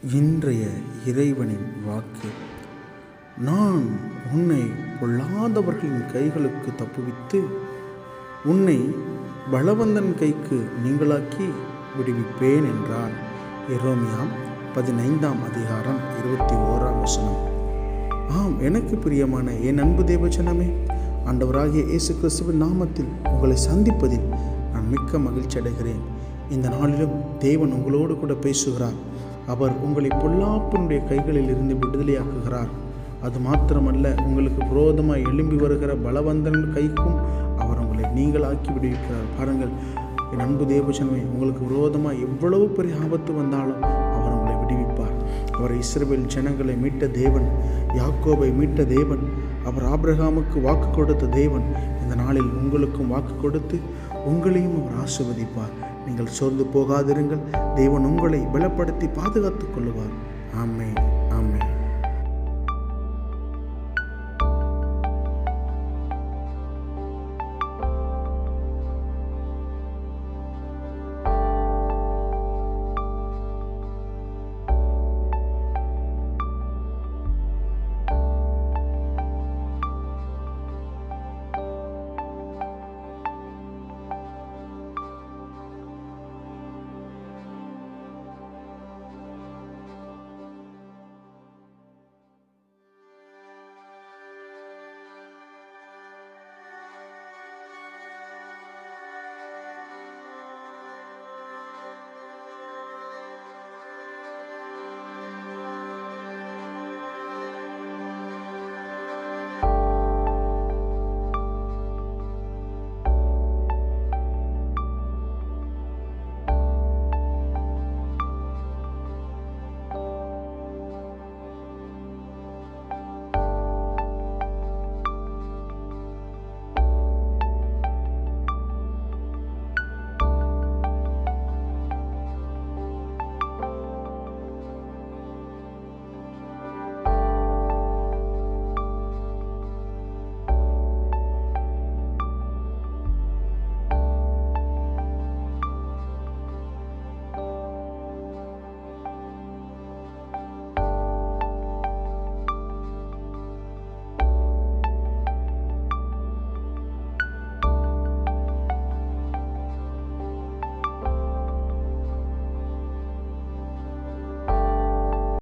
இன்றைய இறைவனின் வாக்கு: நான் உன்னை பொல்லாதவர்களின் கைகளுக்கு தப்புவித்து உன்னை பலவந்தன் கைக்கு நீங்களாக்கி விடுவிப்பேன் என்றார். எரேமியா 15:21. ஆம், எனக்கு பிரியமான என் அன்பு தேவஜனமே, ஆண்டவராகிய இயேசு கிறிஸ்துவின் நாமத்தில் உங்களை சந்திப்பதில் நான் மிக்க மகிழ்ச்சி அடைகிறேன். இந்த நாளிலும் தேவன் உங்களோடு கூட பேசுகிறார். அவர் உங்களை பொல்லாப்பினுடைய கைகளில் இருந்து விடுதலையாக்குகிறார். அது மாத்திரமல்ல, உங்களுக்கு விரோதமாக எழும்பி வருகிற பலவந்தன் கைக்கும் அவர் உங்களை நீங்களாக்கி விடுவிக்கிறார். பாருங்கள் என் அன்பு தேவஜனமே, உங்களுக்கு விரோதமாக எவ்வளவு பெரிய ஆபத்து வந்தாலும் அவர் உங்களை விடுவிப்பார். அவர் இஸ்ரவேல் ஜனங்களை மீட்ட தேவன், யாக்கோபை மீட்ட தேவன், அவர் ஆபிரகாமுக்கு வாக்கு கொடுத்த தேவன். இந்த நாளில் உங்களுக்கும் வாக்கு கொடுத்து உங்களையும் அவர் ஆசீர்வதிப்பார். நீங்கள் சோர்ந்து போகாதிருங்கள். தேவன் உங்களை பலப்படுத்தி பாதுகாத்துக் கொள்ளுவார். ஆமென், ஆமென்.